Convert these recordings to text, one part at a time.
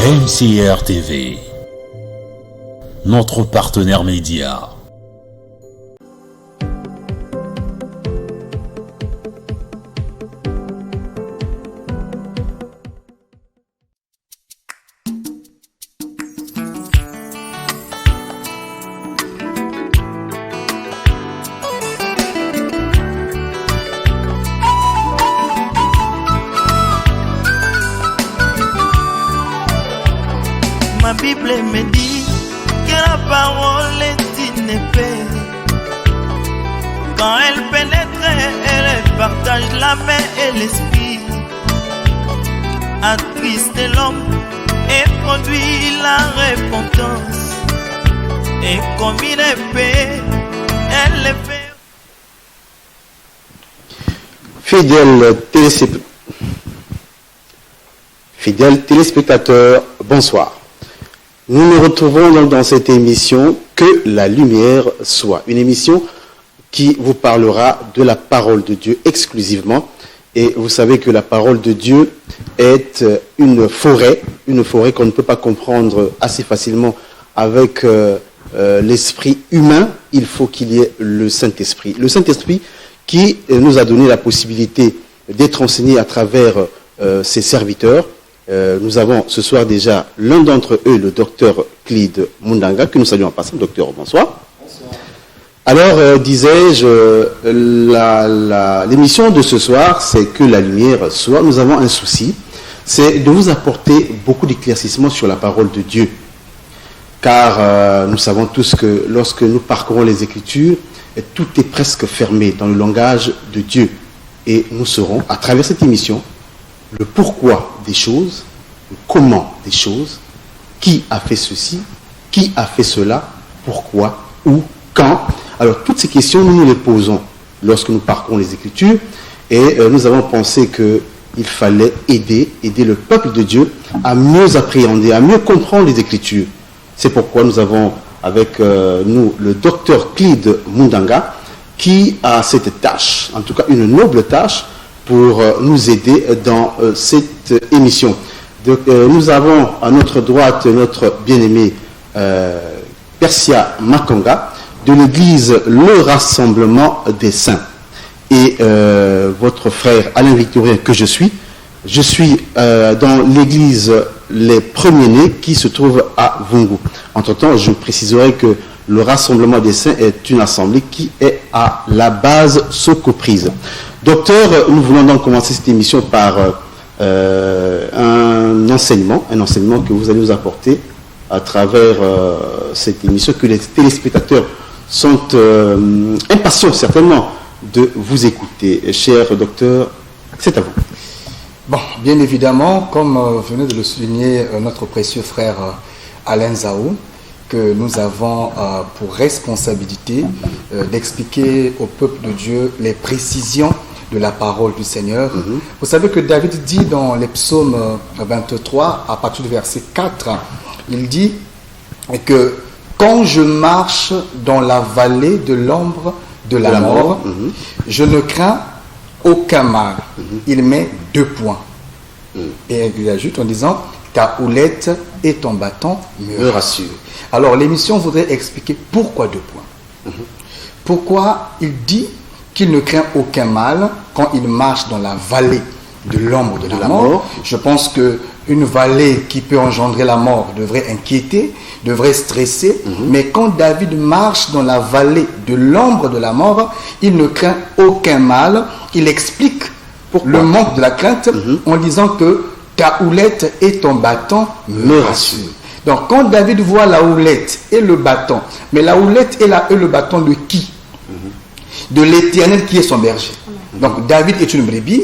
MCR TV, notre partenaire média. Ma Bible me dit que la parole est une épée. Quand elle pénètre, elle partage l'âme et l'esprit, attriste l'homme et produit la repentance. Et comme une épée, elle le fait. Fidèles téléspectateurs, bonsoir. Nous nous retrouvons donc dans cette émission Que la lumière soit. Une émission qui vous parlera de la parole de Dieu exclusivement. Et vous savez que la parole de Dieu est une forêt qu'on ne peut pas comprendre assez facilement avec l'esprit humain. Il faut qu'il y ait le Saint-Esprit. Le Saint-Esprit qui nous a donné la possibilité d'être enseigné à travers ses serviteurs. Nous avons ce soir déjà l'un d'entre eux, le docteur Clide Mundanga, que nous saluons en passant. Docteur, bonsoir. Bonsoir. Alors, disais-je, l'émission de ce soir, c'est que la lumière soit. Nous avons un souci, c'est de vous apporter beaucoup d'éclaircissements sur la parole de Dieu. Car nous savons tous que lorsque nous parcourons les Écritures, tout est presque fermé dans le langage de Dieu. Et nous saurons, à travers cette émission, le pourquoi des choses, le comment des choses, qui a fait ceci, qui a fait cela, pourquoi, où, quand. Alors toutes ces questions, nous les posons lorsque nous parcourons les Écritures et nous avons pensé qu'il fallait aider le peuple de Dieu à mieux appréhender, à mieux comprendre les Écritures. C'est pourquoi nous avons avec nous le docteur Clide Mundanga qui a cette tâche, en tout cas une noble tâche, pour nous aider dans cette émission. Donc, nous avons à notre droite notre bien-aimé Persia Makonga de l'église Le Rassemblement des Saints. Et votre frère Alain Victorien que je suis dans l'église Les Premiers-Nés qui se trouve à Vungu. Entre-temps, je préciserai que le Rassemblement des Saints est une assemblée qui est à la base Socoprise. Docteur, nous voulons donc commencer cette émission par un enseignement que vous allez nous apporter à travers cette émission, que les téléspectateurs sont impatients certainement de vous écouter. Cher docteur, c'est à vous. Bon, bien évidemment, comme venait de le souligner notre précieux frère Alain Zaou, que nous avons pour responsabilité d'expliquer au peuple de Dieu les précisions de la parole du Seigneur. Vous savez que David dit dans les psaumes 23, à partir du verset 4, il dit que quand je marche dans la vallée de l'ombre de la mort, je ne crains aucun mal. Il met 2 points. Et il ajoute en disant, ta houlette et ton bâton me rassurent. Alors l'émission voudrait expliquer pourquoi 2 points. Pourquoi il dit qu'il ne craint aucun mal quand il marche dans la vallée de l'ombre de la mort. Je pense qu'une vallée qui peut engendrer la mort devrait inquiéter, devrait stresser. Mais quand David marche dans la vallée de l'ombre de la mort, il ne craint aucun mal. Il explique le manque de la crainte en disant que ta houlette et ton bâton me rassurent. Donc quand David voit la houlette et le bâton, mais la houlette et le bâton de qui? De l'Éternel qui est son berger. Donc David est une brebis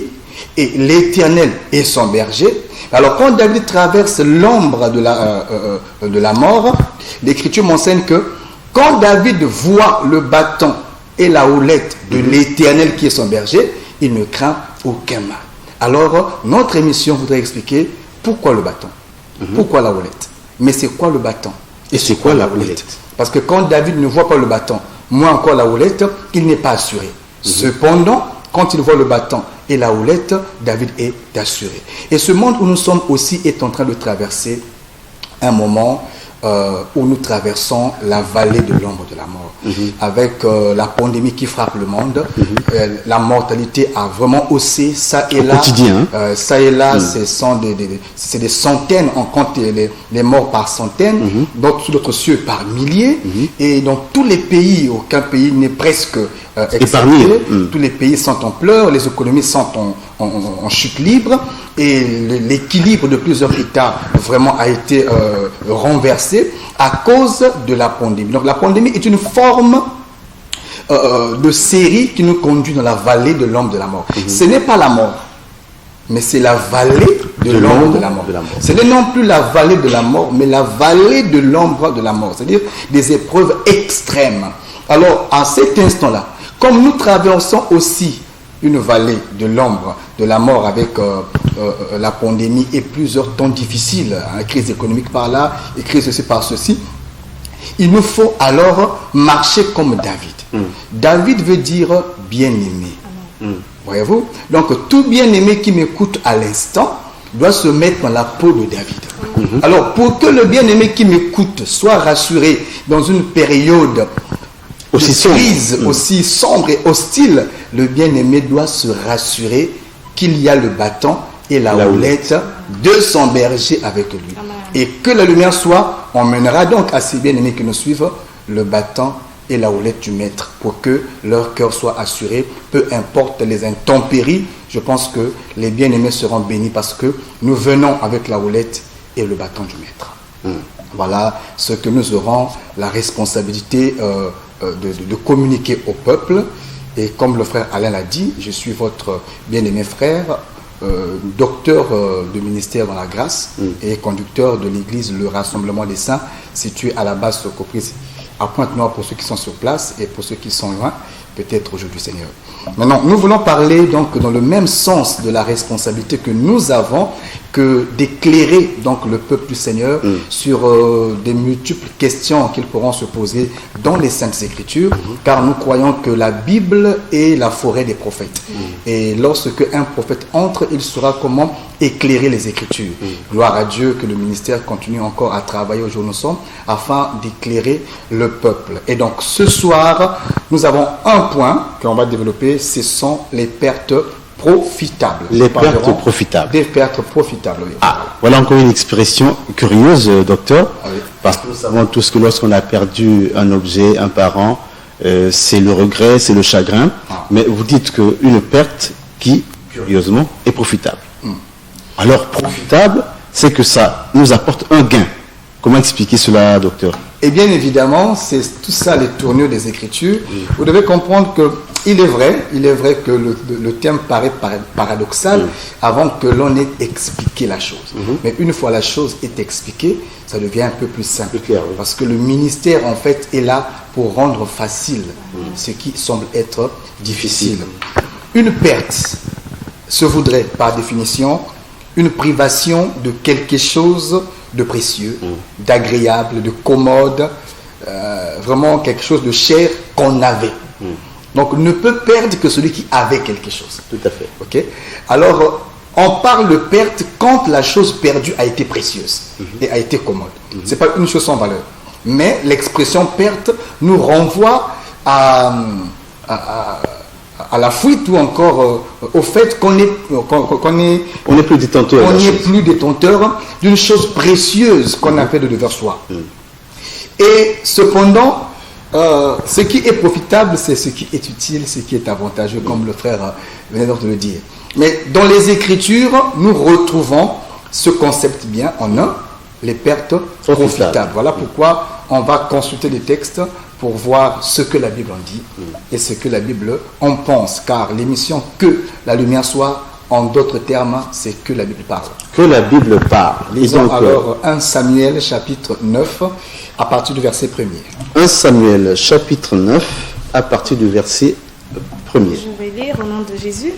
et l'Éternel est son berger. Alors quand David traverse l'ombre de la mort, l'Écriture m'enseigne que quand David voit le bâton et la houlette de l'Éternel qui est son berger, il ne craint aucun mal. Alors notre émission voudrait expliquer pourquoi le bâton, pourquoi la houlette. Mais c'est quoi le bâton? Et c'est quoi la houlette? Parce que quand David ne voit pas le bâton, moins encore la houlette, il n'est pas assuré. Cependant, quand il voit le bâton et la houlette, David est assuré. Et ce monde où nous sommes aussi est en train de traverser un moment où nous traversons la vallée de l'ombre de la mort. Avec la pandémie qui frappe le monde, la mortalité a vraiment haussé, ça et là. Quotidien. Ça et là, c'est des centaines, on compte les morts par centaines, d'autres d'autres cieux par milliers. Et dans tous les pays, aucun pays n'est presque épargné. Tous les pays sont en pleurs, les économies sont en chute libre, et l'équilibre de plusieurs États vraiment a été renversé à cause de la pandémie. Donc la pandémie est une forme de série qui nous conduit dans la vallée de l'ombre de la mort. Ce n'est pas la mort, mais c'est la vallée de l'ombre de la mort. Ce n'est non plus la vallée de la mort, mais la vallée de l'ombre de la mort, c'est-à-dire des épreuves extrêmes. Alors, à cet instant-là, comme nous traversons aussi une vallée de l'ombre de la mort avec la pandémie et plusieurs temps difficiles, crise économique par là et crise aussi par ceci, il nous faut alors marcher comme David. David veut dire bien-aimé. Voyez-vous? Donc tout bien-aimé qui m'écoute à l'instant doit se mettre dans la peau de David. Alors pour que le bien-aimé qui m'écoute soit rassuré dans une période aussi crise, aussi sombre et hostile, le bien-aimé doit se rassurer qu'il y a le bâton et la houlette de son berger avec lui. Amen. Et que la lumière soit, on mènera donc à ces bien-aimés qui nous suivent le bâton et la houlette du maître pour que leur cœur soit assuré, peu importe les intempéries. Je pense que les bien-aimés seront bénis parce que nous venons avec la houlette et le bâton du maître. Voilà ce que nous aurons la responsabilité de communiquer au peuple. Et comme le frère Alain l'a dit, je suis votre bien-aimé frère, docteur de ministère dans la grâce et conducteur de l'église Le Rassemblement des Saints, situé à la base Socoprise à Pointe-Noire pour ceux qui sont sur place et pour ceux qui sont loin, peut-être aujourd'hui Seigneur. Maintenant, nous voulons parler donc dans le même sens de la responsabilité que nous avons que d'éclairer donc le peuple du Seigneur sur des multiples questions qu'ils pourront se poser dans les Saintes Écritures, car nous croyons que la Bible est la forêt des prophètes. Et lorsque un prophète entre, il saura comment éclairer les Écritures. Gloire à Dieu que le ministère continue encore à travailler au jour où nous sommes afin d'éclairer le peuple. Et donc ce soir, nous avons un point qu'on va développer, ce sont les pertes profitables. Les pertes profitables. Des pertes profitables, oui. Voilà encore une expression curieuse, docteur, parce que nous savons tous que lorsqu'on a perdu un objet, un parent, c'est le regret, c'est le chagrin, mais vous dites qu'une perte qui, curieusement, est profitable. Alors, profitable, c'est que ça nous apporte un gain. Comment expliquer cela, docteur? Et bien évidemment, c'est tout ça les tournures des Écritures. Vous devez comprendre que il est vrai que le terme paraît paradoxal avant que l'on ait expliqué la chose. Mais une fois la chose est expliquée, ça devient un peu plus simple. Parce que le ministère, en fait, est là pour rendre facile ce qui semble être difficile. Une perte se voudrait, par définition, une privation de quelque chose de précieux, d'agréable, de commode, vraiment quelque chose de cher qu'on avait. Donc, ne peut perdre que celui qui avait quelque chose. Tout à fait. Okay? Alors, on parle de perte quand la chose perdue a été précieuse et a été commode. Ce n'est pas une chose sans valeur. Mais l'expression perte nous renvoie à la fuite ou encore au fait qu'on n'est plus détenteur d'une chose précieuse qu'on a fait de devers soi. Et cependant, ce qui est profitable, c'est ce qui est utile, ce qui est avantageux, comme le frère venait de le dire. Mais dans les Écritures, nous retrouvons ce concept bien en un, les pertes profitables. Voilà pourquoi on va consulter les textes pour voir ce que la Bible en dit et ce que la Bible en pense. Car l'émission « Que la lumière soit », en d'autres termes, c'est que la Bible parle. Que la Bible parle. Lisons alors 1 Samuel chapitre 9 à partir du verset 1er. 1 Samuel chapitre 9 à partir du verset 1er. Je vais lire au nom de Jésus.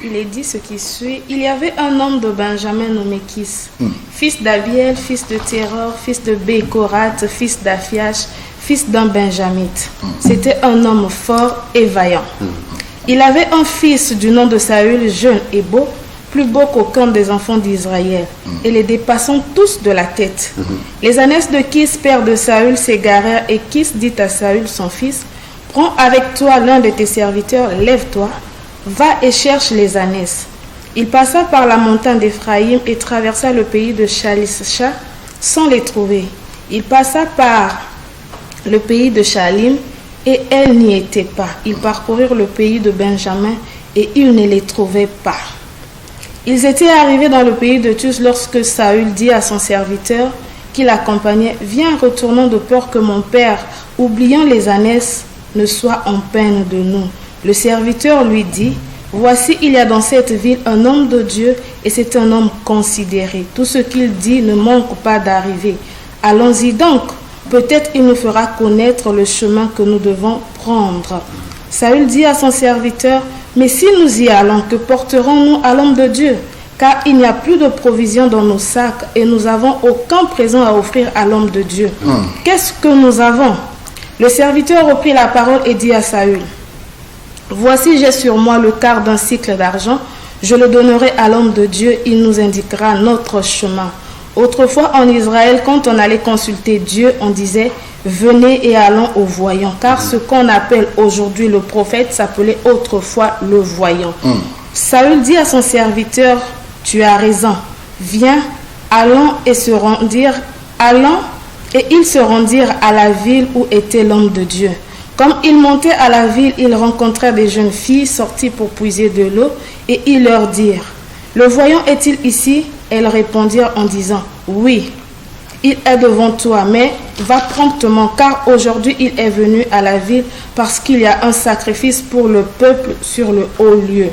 Il est dit ce qui suit. Il y avait un homme de Benjamin nommé Kis, fils d'Abiel, fils de Teror, fils de Bécorat, fils d'Aphiach, fils d'un Benjamite. C'était un homme fort et vaillant. Il avait un fils du nom de Saül, jeune et beau, plus beaux qu'aucun des enfants d'Israël, et les dépassant tous de la tête. Les ânesses de Kis, père de Saül, s'égarèrent, et Kis dit à Saül, son fils, « Prends avec toi l'un de tes serviteurs, lève-toi, va et cherche les ânesses. » Il passa par la montagne d'Éphraïm et traversa le pays de Shalisha sans les trouver. Il passa par le pays de Shalim et elles n'y étaient pas. Ils parcoururent le pays de Benjamin et ils ne les trouvaient pas. Ils étaient arrivés dans le pays de Tus lorsque Saül dit à son serviteur qui l'accompagnait, « Viens, retournons de peur que mon père, oubliant les ânesses, ne soit en peine de nous. » Le serviteur lui dit, « Voici, il y a dans cette ville un homme de Dieu et c'est un homme considéré. Tout ce qu'il dit ne manque pas d'arriver. Allons-y donc, peut-être il nous fera connaître le chemin que nous devons prendre. » Saül dit à son serviteur, « Mais si nous y allons, que porterons-nous à l'homme de Dieu? Car il n'y a plus de provisions dans nos sacs et nous n'avons aucun présent à offrir à l'homme de Dieu. Qu'est-ce que nous avons? » Le serviteur reprit la parole et dit à Saül, « Voici, j'ai sur moi le quart d'un cycle d'argent. Je le donnerai à l'homme de Dieu. Il nous indiquera notre chemin. » Autrefois en Israël, quand on allait consulter Dieu, on disait « Venez et allons au voyant ». Car ce qu'on appelle aujourd'hui le prophète s'appelait autrefois le voyant. Saül dit à son serviteur « Tu as raison. Viens, allons et se rendirent. Allons et ils se rendirent à la ville où était l'homme de Dieu. Comme ils montaient à la ville, ils rencontrèrent des jeunes filles sorties pour puiser de l'eau et ils leur dirent « Le voyant est-il ici ?» Elles répondirent en disant « Oui, il est devant toi, mais va promptement, car aujourd'hui il est venu à la ville parce qu'il y a un sacrifice pour le peuple sur le haut lieu.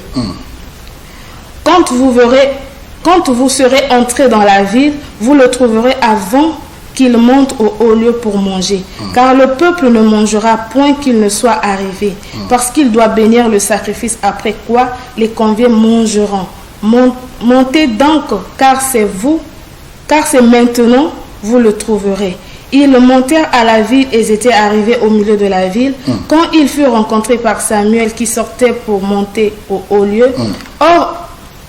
Quand vous serez entrés dans la ville, vous le trouverez avant qu'il monte au haut lieu pour manger. Car le peuple ne mangera point qu'il ne soit arrivé, parce qu'il doit bénir le sacrifice, après quoi les conviés mangeront. Montez donc, car c'est maintenant vous le trouverez. » Ils montèrent à la ville et ils étaient arrivés au milieu de la ville. Quand ils furent rencontrés par Samuel qui sortait pour monter au haut lieu, or,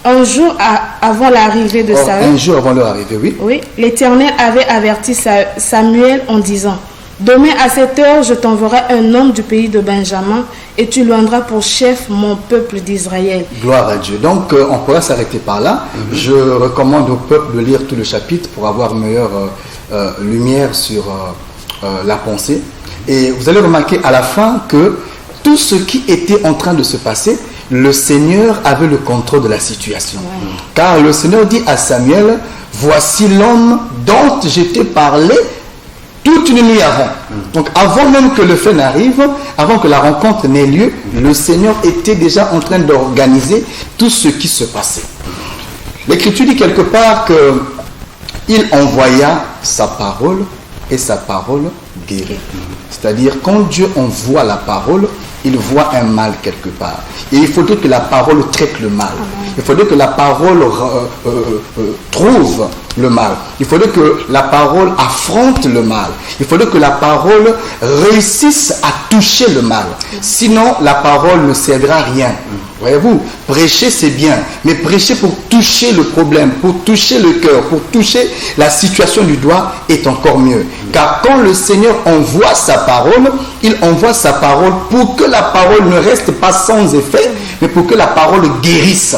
un jour avant l'arrivée de Saül, un jour avant leur arrivée, oui. Oui, l'Éternel avait averti Samuel en disant, « Demain à cette heure, je t'enverrai un homme du pays de Benjamin et tu lui rendras pour chef mon peuple d'Israël. » Gloire à Dieu. Donc, on pourra s'arrêter par là. Je recommande au peuple de lire tout le chapitre pour avoir une meilleure lumière sur la pensée. Et vous allez remarquer à la fin que tout ce qui était en train de se passer, le Seigneur avait le contrôle de la situation. Car le Seigneur dit à Samuel, « Voici l'homme dont je t'ai parlé toute une nuit avant. » Donc avant même que le fait n'arrive, avant que la rencontre n'ait lieu, le Seigneur était déjà en train d'organiser tout ce qui se passait. L'Écriture dit quelque part qu'il envoya sa parole et sa parole guérit. C'est-à-dire quand Dieu envoie la parole, il voit un mal quelque part. Et il faudrait que la parole traite le mal. Il faudrait que la parole trouve le mal. Il faudrait que la parole affronte le mal. Il faudrait que la parole réussisse à toucher le mal. Sinon, la parole ne servira à rien. Voyez-vous, prêcher c'est bien, mais prêcher pour toucher le problème, pour toucher le cœur, pour toucher la situation du doigt est encore mieux. Car quand le Seigneur envoie sa parole, il envoie sa parole pour que la parole ne reste pas sans effet, mais pour que la parole guérisse.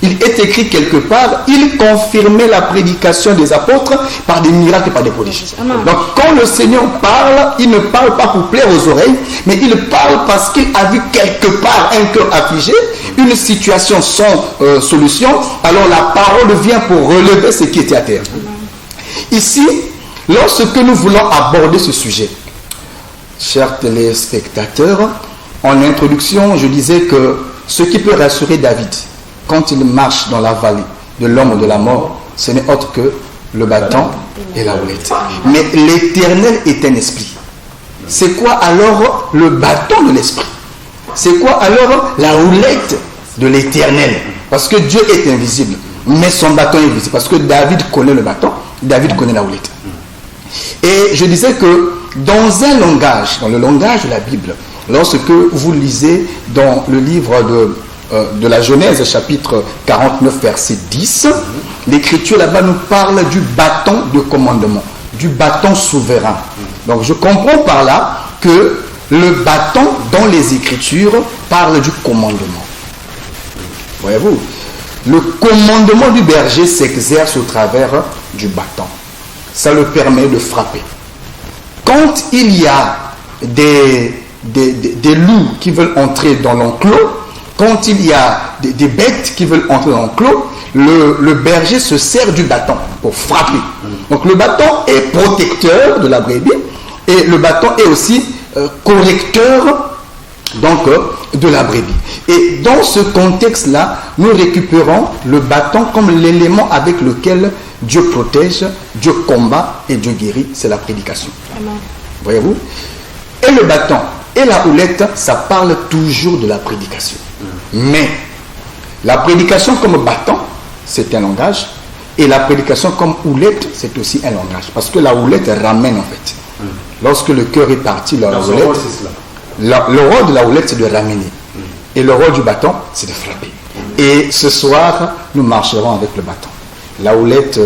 Il est écrit quelque part, il confirmait la prédication des apôtres par des miracles et par des prodiges. Donc quand le Seigneur parle, il ne parle pas pour plaire aux oreilles, mais il parle parce qu'il a vu quelque part un cœur affligé, une situation sans solution, alors la parole vient pour relever ce qui était à terre. Ici, lorsque nous voulons aborder ce sujet, chers téléspectateurs, en introduction, je disais que ce qui peut rassurer David, quand il marche dans la vallée de l'ombre de la mort, ce n'est autre que le bâton et la houlette. Mais l'Éternel est un esprit. C'est quoi alors le bâton de l'esprit? C'est quoi alors la houlette de l'Éternel? Parce que Dieu est invisible, mais son bâton est visible. Parce que David connaît le bâton, David connaît la houlette. Et je disais que dans un langage, dans le langage de la Bible, lorsque vous lisez dans le livre de la Genèse, chapitre 49, verset 10, l'Écriture là-bas nous parle du bâton de commandement, du bâton souverain. Donc je comprends par là que le bâton dans les Écritures parle du commandement. Voyez-vous, le commandement du berger s'exerce au travers du bâton. Ça le permet de frapper. Quand il y a des loups qui veulent entrer dans l'enclos, quand il y a des bêtes qui veulent entrer dans l'enclos, le berger se sert du bâton pour frapper. Donc le bâton est protecteur de la brebis et le bâton est aussi correcteur donc, de la brebis. Et dans ce contexte-là, nous récupérons le bâton comme l'élément avec lequel Dieu protège, Dieu combat et Dieu guérit. C'est la prédication. Amen. Voyez-vous? Et le bâton et la houlette, ça parle toujours de la prédication. Mais la prédication comme bâton, c'est un langage. Et la prédication comme houlette, c'est aussi un langage. Parce que la houlette ramène en fait. Lorsque le cœur est parti, la houlette, le rôle de la houlette, c'est de ramener. Et le rôle du bâton, c'est de frapper. Et ce soir, nous marcherons avec le bâton. La houlette,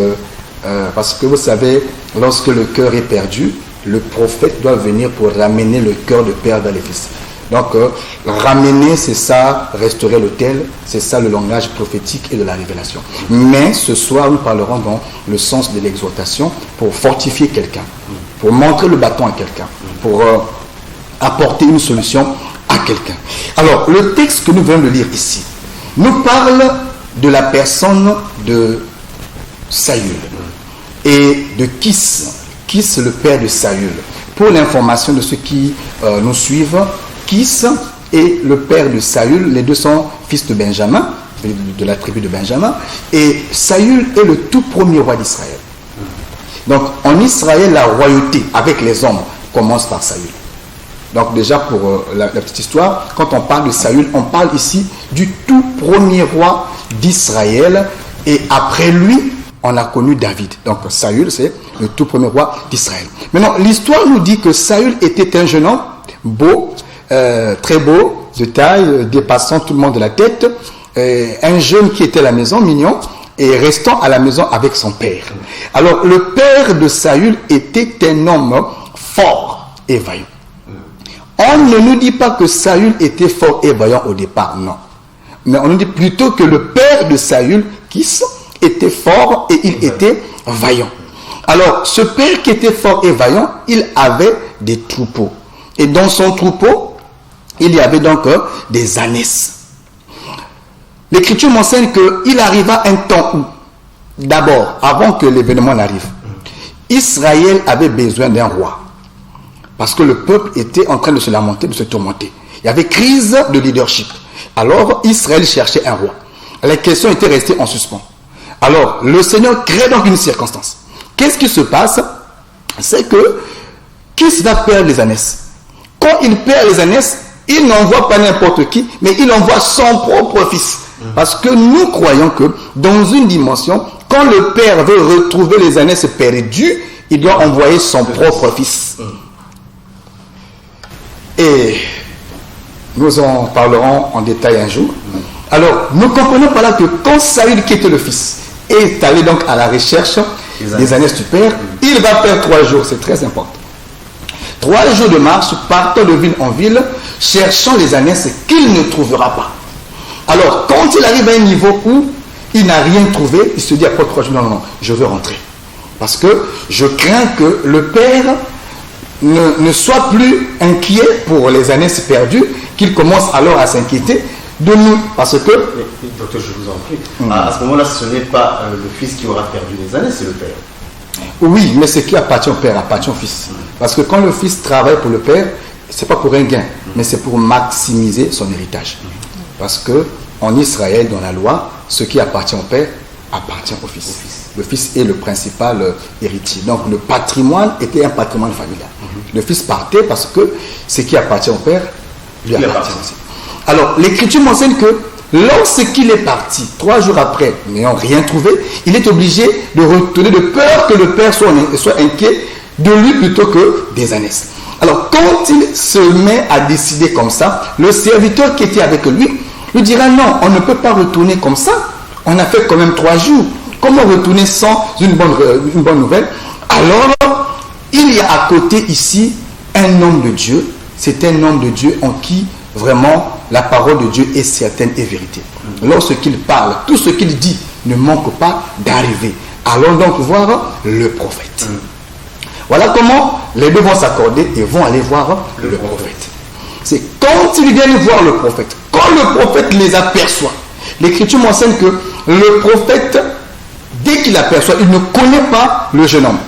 parce que vous savez, lorsque le cœur est perdu, le prophète doit venir pour ramener le cœur de père vers les fils. Donc, ramener, c'est ça, restaurer l'autel, c'est ça le langage prophétique et de la révélation. Mais ce soir, nous parlerons dans le sens de l'exhortation pour fortifier quelqu'un, pour montrer le bâton à quelqu'un, pour apporter une solution à quelqu'un. Alors, le texte que nous venons de lire ici nous parle de la personne de Saül et de Kis, le père de Saül. Pour l'information de ceux qui nous suivent, Kis est le père de Saül, les deux sont fils de Benjamin, de la tribu de Benjamin, et Saül est le tout premier roi d'Israël. Donc en Israël, la royauté avec les hommes commence par Saül. Donc déjà pour la petite histoire, quand on parle de Saül, on parle ici du tout premier roi d'Israël, et après lui, on a connu David. Donc Saül, c'est le tout premier roi d'Israël. Maintenant, l'histoire nous dit que Saül était un jeune homme, beau, très beau, de taille, dépassant tout le monde de la tête, un jeune qui était à la maison, mignon, et restant à la maison avec son père. Alors, le père de Saül était un homme fort et vaillant. On ne nous dit pas que Saül était fort et vaillant au départ, non. Mais on nous dit plutôt que le père de Saül, Kis, était fort et il était vaillant. Alors, ce père qui était fort et vaillant, il avait des troupeaux. Et dans son troupeau, il y avait donc des ânesses. L'Écriture m'enseigne qu'il arriva un temps où, d'abord, avant que l'événement n'arrive, Israël avait besoin d'un roi. Parce que le peuple était en train de se lamenter, de se tourmenter. Il y avait crise de leadership. Alors, Israël cherchait un roi. La question était restée en suspens. Alors, le Seigneur crée donc une circonstance. Qu'est-ce qui se passe? C'est que Kis va perdre les ânesses. Quand il perd les ânesses, il n'envoie pas n'importe qui, mais il envoie son propre fils. Parce que nous croyons que dans une dimension, quand le père veut retrouver les ânesses perdues, il doit envoyer son propre fils. Et nous en parlerons en détail un jour. Alors, nous comprenons par là que quand Saül, qui était le fils, est allé donc à la recherche des ânesses du père, il va faire 3 jours, c'est très important. 3 jours de marche, partant de ville en ville, cherchant les ânesses qu'il ne trouvera pas. Alors, quand il arrive à un niveau où il n'a rien trouvé, il se dit après 3 jours, non, je veux rentrer. Parce que je crains que le père ne soit plus inquiet pour les ânesses perdues, qu'il commence alors à s'inquiéter de nous. Parce que... Docteur, je vous en prie. À ce moment-là, ce n'est pas le fils qui aura perdu les ânesses, c'est le père. Oui, mais ce qui appartient au père appartient au fils. Parce que quand le fils travaille pour le père, ce n'est pas pour un gain, mais c'est pour maximiser son héritage. Parce que en Israël, dans la loi, ce qui appartient au père appartient au fils. Le fils est le principal héritier. Donc le patrimoine était un patrimoine familial. Le fils partait parce que ce qui appartient au père lui appartient aussi. Alors l'Écriture m'enseigne que lorsqu'il est parti, 3 jours après, n'ayant rien trouvé, il est obligé de retourner de peur que le père soit inquiet de lui plutôt que des ânesses. Alors quand il se met à décider comme ça, le serviteur qui était avec lui lui dira non, on ne peut pas retourner comme ça. On a fait quand même 3 jours. Comment retourner sans une bonne nouvelle? Alors, il y a à côté ici un homme de Dieu. C'est un homme de Dieu en qui vraiment la parole de Dieu est certaine et vérité. Lorsqu'il parle, tout ce qu'il dit ne manque pas d'arriver. Allons donc voir le prophète. Voilà comment les deux vont s'accorder et vont aller voir le prophète. C'est quand ils viennent voir le prophète, quand le prophète les aperçoit. L'Écriture mentionne que le prophète, dès qu'il aperçoit, il ne connaît pas le jeune homme.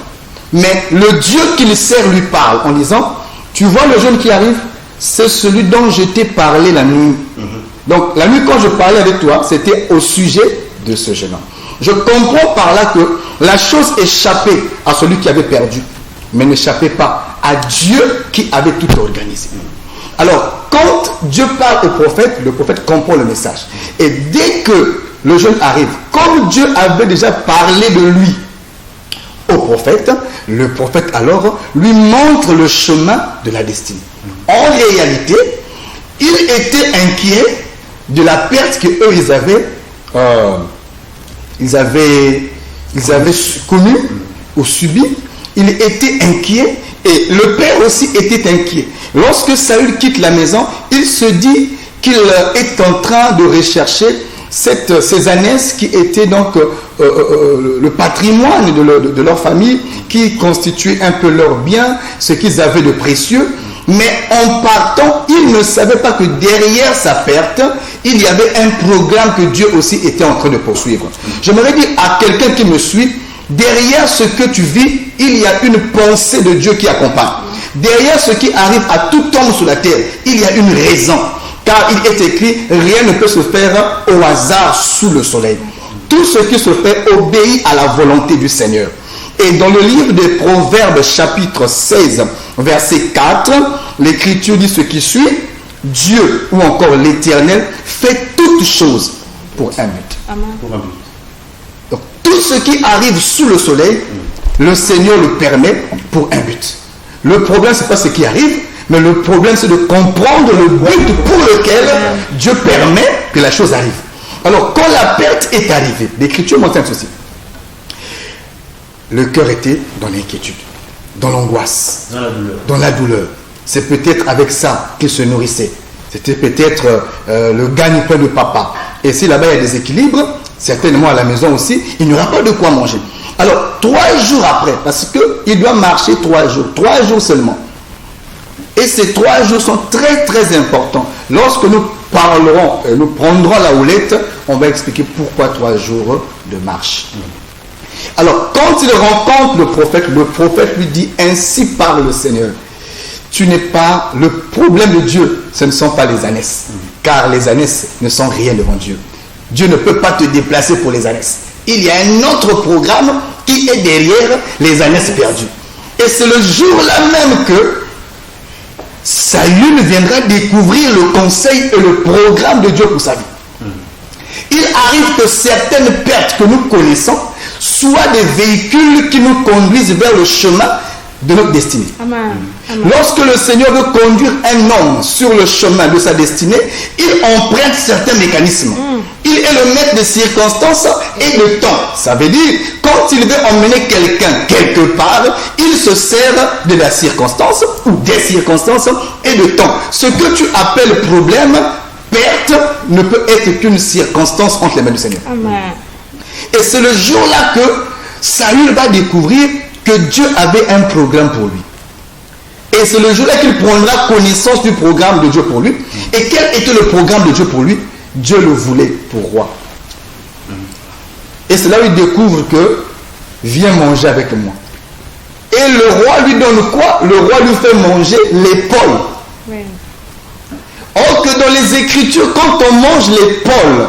Mais le Dieu qu'il sert lui parle en disant, tu vois le jeune qui arrive, c'est celui dont je t'ai parlé la nuit. Donc la nuit quand je parlais avec toi, c'était au sujet de ce jeune homme. Je comprends par là que la chose échappait à celui qui avait perdu, mais n'échappait pas à Dieu qui avait tout organisé. Alors, quand Dieu parle au prophète, le prophète comprend le message. Et dès que le jeune arrive, comme Dieu avait déjà parlé de lui au prophète, le prophète alors lui montre le chemin de la destinée. En réalité, il était inquiet de la perte qu'eux ils avaient connue ou subie. Il était inquiet et le père aussi était inquiet. Lorsque Saül quitte la maison, il se dit qu'il est en train de rechercher ces ânesses qui étaient donc le patrimoine de leur famille, qui constituait un peu leur bien, ce qu'ils avaient de précieux. Mais en partant, il ne savait pas que derrière sa perte, il y avait un programme que Dieu aussi était en train de poursuivre. J'aimerais dire à quelqu'un qui me suit, derrière ce que tu vis, il y a une pensée de Dieu qui accompagne. Derrière ce qui arrive à tout homme sur la terre, il y a une raison. Car il est écrit, rien ne peut se faire au hasard sous le soleil. Tout ce qui se fait obéit à la volonté du Seigneur. Et dans le livre des Proverbes, chapitre 16, verset 4, l'Écriture dit ce qui suit, Dieu ou encore l'Éternel fait toutes choses pour un but. Amen. Donc, tout ce qui arrive sous le soleil, le Seigneur le permet pour un but. Le problème, ce n'est pas ce qui arrive, mais le problème, c'est de comprendre le but pour lequel Dieu permet que la chose arrive. Alors, quand la perte est arrivée, l'Écriture mentionne ceci. Le cœur était dans l'inquiétude, dans l'angoisse, dans la douleur. C'est peut-être avec ça qu'il se nourrissait. C'était peut-être le gagne-pain de papa. Et si là-bas il y a des équilibres, certainement à la maison aussi, il n'y aura pas de quoi manger. Alors, 3 jours après, parce qu'il doit marcher 3 jours seulement. Et ces 3 jours sont très très importants. Lorsque nous parlerons, nous prendrons la houlette, on va expliquer pourquoi 3 jours de marche. Alors, quand il rencontre le prophète lui dit, ainsi parle le Seigneur. Tu n'es pas le problème de Dieu, ce ne sont pas les ânesses. Car les ânesses ne sont rien devant Dieu. Dieu ne peut pas te déplacer pour les ânesses. Il y a un autre programme qui est derrière les ânesses perdues. Et c'est le jour-là même que Saül viendra découvrir le conseil et le programme de Dieu pour sa vie. Il arrive que certaines pertes que nous connaissons soient des véhicules qui nous conduisent vers le chemin de notre destinée. Amen. Amen. Lorsque le Seigneur veut conduire un homme sur le chemin de sa destinée, il emprunte certains mécanismes. Il est le maître des circonstances et de temps. Ça veut dire, quand il veut emmener quelqu'un quelque part, il se sert de la circonstance ou des circonstances et de temps. Ce que tu appelles problème, perte, ne peut être qu'une circonstance entre les mains du Seigneur. Amen. Et c'est le jour-là que Saül va découvrir que Dieu avait un programme pour lui. Et c'est le jour-là qu'il prendra connaissance du programme de Dieu pour lui. Et quel était le programme de Dieu pour lui? Dieu le voulait pour roi. Et c'est là où il découvre que viens manger avec moi. Et le roi lui donne quoi? Le roi lui fait manger l'épaule. Oui. Or que dans les Écritures, quand on mange l'épaule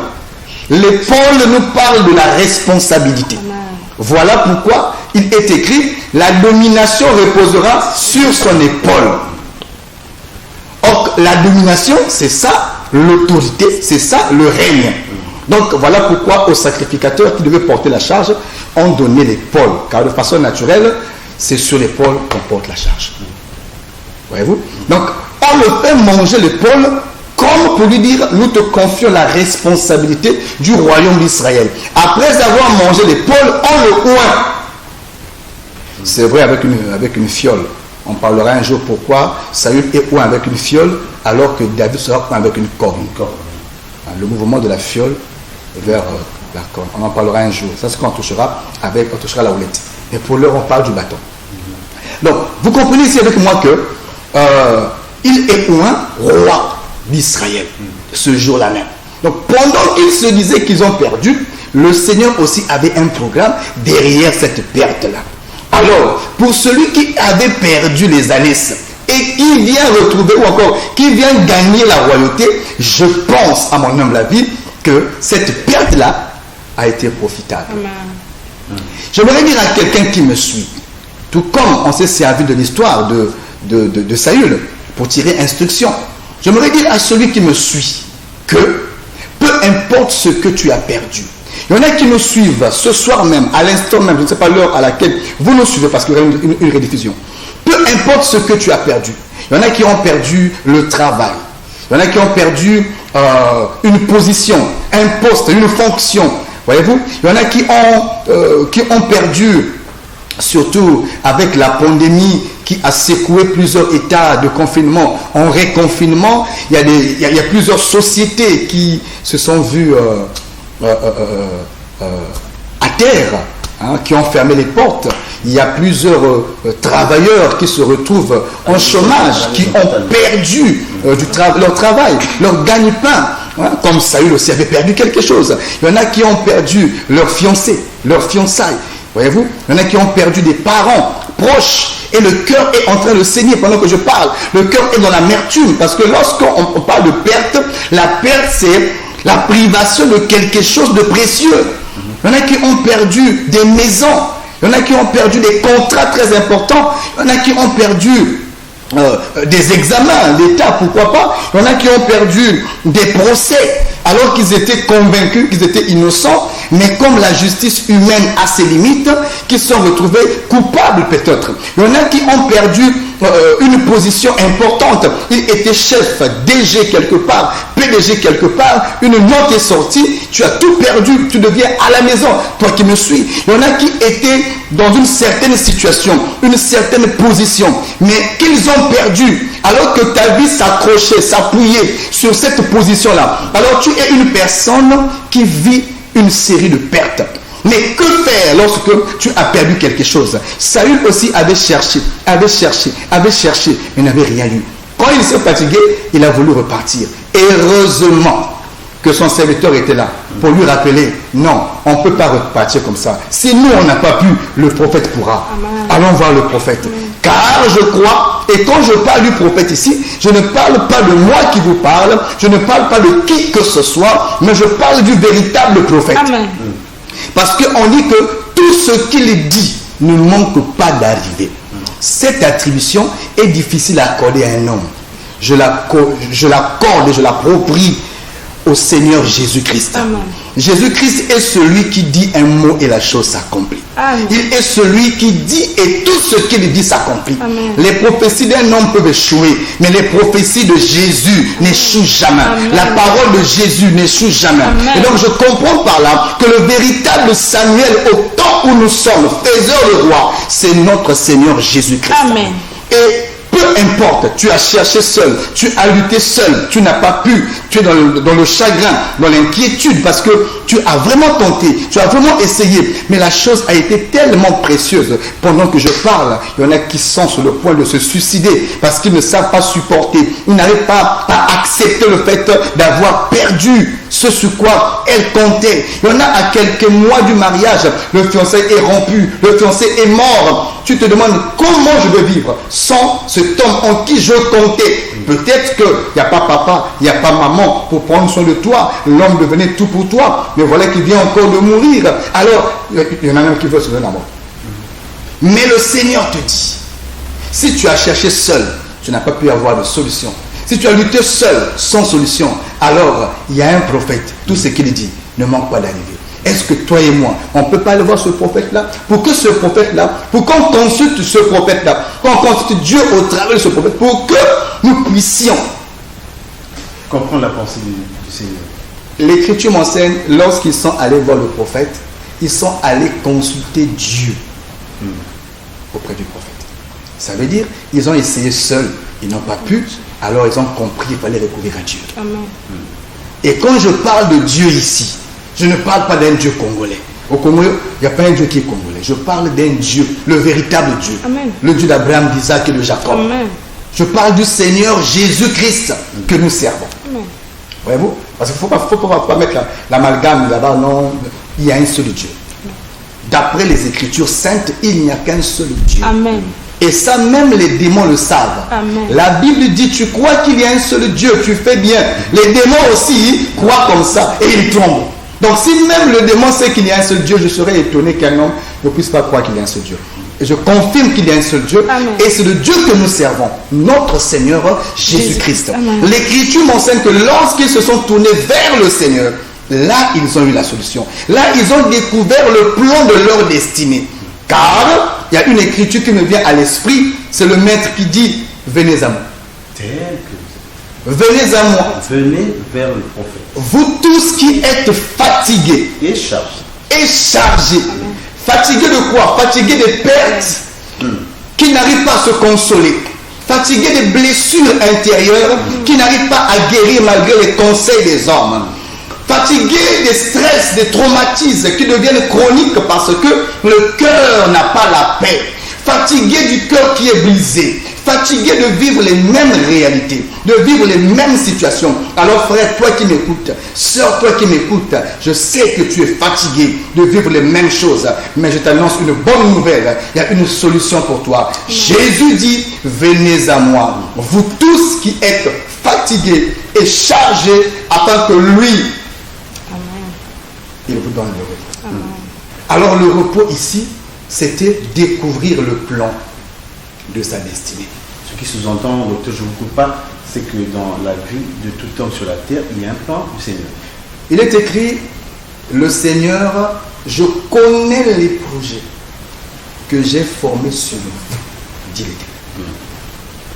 nous parle de la responsabilité. Amen. Voilà pourquoi il est écrit, la domination reposera sur son épaule. Or, la domination, c'est ça, l'autorité, c'est ça, le règne. Donc, voilà pourquoi aux sacrificateurs qui devaient porter la charge, on donnait l'épaule. Car de façon naturelle, c'est sur l'épaule qu'on porte la charge. Voyez-vous? Donc, on le fait manger l'épaule comme pour lui dire, nous te confions la responsabilité du royaume d'Israël. Après avoir mangé l'épaule, on le oint. C'est vrai avec une fiole. On parlera un jour pourquoi Saül est oint avec une fiole alors que David sera oint avec une corne. Le mouvement de la fiole vers la corne. On en parlera un jour. Ça, c'est quand on touchera la houlette. Mais pour l'heure, on parle du bâton. Donc, vous comprenez ici avec moi que il est oint roi d'Israël ce jour-là même. Donc, pendant qu'ils se disaient qu'ils ont perdu, le Seigneur aussi avait un programme derrière cette perte-là. Alors, pour celui qui avait perdu les années et qui vient retrouver ou encore qui vient gagner la royauté, je pense, à mon humble avis, que cette perte-là a été profitable. J'aimerais dire à quelqu'un qui me suit, tout comme on s'est servi de l'histoire de Saül pour tirer instruction, j'aimerais dire à celui qui me suit que peu importe ce que tu as perdu, il y en a qui nous suivent ce soir même, à l'instant même, je ne sais pas l'heure à laquelle vous nous suivez parce qu'il y aura une rediffusion. Peu importe ce que tu as perdu. Il y en a qui ont perdu le travail. Il y en a qui ont perdu une position, un poste, une fonction. Voyez-vous? Il y en a qui ont perdu, surtout avec la pandémie qui a secoué plusieurs états de confinement en reconfinement. Il y a plusieurs sociétés qui se sont vues à terre, qui ont fermé les portes. Il y a plusieurs travailleurs qui se retrouvent en chômage, qui ont perdu leur travail, leur gagne-pain. Comme Saül aussi avait perdu quelque chose. Il y en a qui ont perdu leur fiancé, leur fiançailles. Voyez-vous? Il y en a qui ont perdu des parents proches. Et le cœur est en train de saigner pendant que je parle. Le cœur est dans l'amertume. Parce que lorsqu'on parle de perte, la perte c'est la privation de quelque chose de précieux. Il y en a qui ont perdu des maisons. Il y en a qui ont perdu des contrats très importants. Il y en a qui ont perdu des examens d'État, pourquoi pas. Il y en a qui ont perdu des procès alors qu'ils étaient convaincus qu'ils étaient innocents, mais comme la justice humaine a ses limites, qu'ils se sont retrouvés coupables peut-être. Il y en a qui ont perdu une position importante. Il était chef, DG quelque part, PDG quelque part, une note est sortie, tu as tout perdu, tu deviens à la maison, toi qui me suis. Il y en a qui étaient dans une certaine situation, une certaine position, mais qu'ils ont perdu, alors que ta vie s'accrochait, s'appuyait sur cette position-là. Alors tu es une personne qui vit une série de pertes. Mais que faire lorsque tu as perdu quelque chose? Saül aussi avait cherché, mais n'avait rien eu. Quand il s'est fatigué, il a voulu repartir. Heureusement que son serviteur était là pour lui rappeler, non, on ne peut pas repartir comme ça. Si nous, on n'a pas pu, le prophète pourra. Amen. Allons voir le prophète. Amen. Car je crois, et quand je parle du prophète ici, je ne parle pas de moi qui vous parle, je ne parle pas de qui que ce soit, mais je parle du véritable prophète. Amen. Parce qu'on dit que tout ce qu'il dit ne manque pas d'arriver. Cette attribution est difficile à accorder à un homme. Je l'accorde et je l'approprie au Seigneur Jésus-Christ. Jésus-Christ est celui qui dit un mot et la chose s'accomplit. Il est celui qui dit et tout ce qu'il dit s'accomplit. Les prophéties d'un homme peuvent échouer, mais les prophéties de Jésus n'échouent jamais. Amen. La parole de Jésus n'échoue jamais. Amen. Et donc je comprends par là que le véritable Samuel au temps où nous sommes, faiseur de roi, c'est notre Seigneur Jésus-Christ. Amen. Et peu importe, tu as cherché seul, tu as lutté seul, tu n'as pas pu, tu es dans le chagrin, dans l'inquiétude, parce que tu as vraiment tenté, tu as vraiment essayé, mais la chose a été tellement précieuse. Pendant que je parle, il y en a qui sont sur le point de se suicider, parce qu'ils ne savent pas supporter, ils n'arrivent pas à accepter le fait d'avoir perdu ce sur quoi elle comptait. Il y en a à quelques mois du mariage, le fiancé est rompu, le fiancé est mort. Tu te demandes comment je vais vivre sans cet homme en qui je comptais. Peut-être qu'il n'y a pas papa, il n'y a pas maman pour prendre soin de toi. L'homme devenait tout pour toi. Mais voilà qu'il vient encore de mourir. Alors, il y en a même qui veulent se donner la mort. Mais le Seigneur te dit, si tu as cherché seul, tu n'as pas pu avoir de solution. Si tu as lutté seul, sans solution, alors il y a un prophète. Tout ce qu'il dit ne manque pas d'arriver. Est-ce que toi et moi, on ne peut pas aller voir ce prophète-là? Pour que ce prophète-là, pour qu'on consulte ce prophète-là, qu'on consulte Dieu au travers de ce prophète, pour que nous puissions comprendre la pensée du Seigneur. L'Écriture m'enseigne, lorsqu'ils sont allés voir le prophète, ils sont allés consulter Dieu auprès du prophète. Ça veut dire, ils ont essayé seuls, ils n'ont pas pu, alors ils ont compris qu'il fallait recourir à Dieu. Amen. Et quand je parle de Dieu ici, je ne parle pas d'un Dieu congolais. Au Congo, il n'y a pas un Dieu qui est congolais. Je parle d'un Dieu, le véritable Dieu. Amen. Le Dieu d'Abraham, d'Isaac et de Jacob. Amen. Je parle du Seigneur Jésus-Christ que nous servons. Amen. Voyez-vous? Parce qu'il ne faut pas mettre l'amalgame là-bas. Non, il y a un seul Dieu. D'après les Écritures saintes, il n'y a qu'un seul Dieu. Amen. Et ça, même les démons le savent. Amen. La Bible dit, tu crois qu'il y a un seul Dieu, tu fais bien. Les démons aussi croient comme ça et ils tombent. Donc si même le démon sait qu'il y a un seul Dieu, je serais étonné qu'un homme ne puisse pas croire qu'il y a un seul Dieu. Et je confirme qu'il y a un seul Dieu. Amen. Et c'est le Dieu que nous servons, notre Seigneur Jésus-Christ. Amen. L'Écriture m'enseigne que lorsqu'ils se sont tournés vers le Seigneur, là ils ont eu la solution. Là ils ont découvert le plan de leur destinée. Car il y a une écriture qui me vient à l'esprit, c'est le maître qui dit, venez à moi. Tel que Venez à moi, venez vers le prophète vous tous qui êtes fatigués et chargé. et chargés. Fatigués de quoi? Fatigués des pertes qui n'arrivent pas à se consoler. Fatigués des blessures intérieures qui n'arrivent pas à guérir malgré les conseils des hommes. Fatigués des stress, des traumatismes qui deviennent chroniques parce que le cœur n'a pas la paix. Fatigués du cœur qui est brisé. Fatigués de vivre les mêmes réalités, de vivre les mêmes situations. Alors frère, toi qui m'écoutes, sœur, toi qui m'écoutes, je sais que tu es fatigué de vivre les mêmes choses, mais je t'annonce une bonne nouvelle. Il y a une solution pour toi. Jésus dit, venez à moi, vous tous qui êtes fatigués et chargés, afin que lui, il vous donne le repos. Alors le repos ici, c'était découvrir le plan de sa destinée. Ce qui sous-entend, docteur, je ne vous coupe pas, c'est que dans la vie de tout homme sur la terre, il y a un plan du Seigneur. Il est écrit, le Seigneur, je connais les projets que j'ai formés sur vous, dit l'Éternel.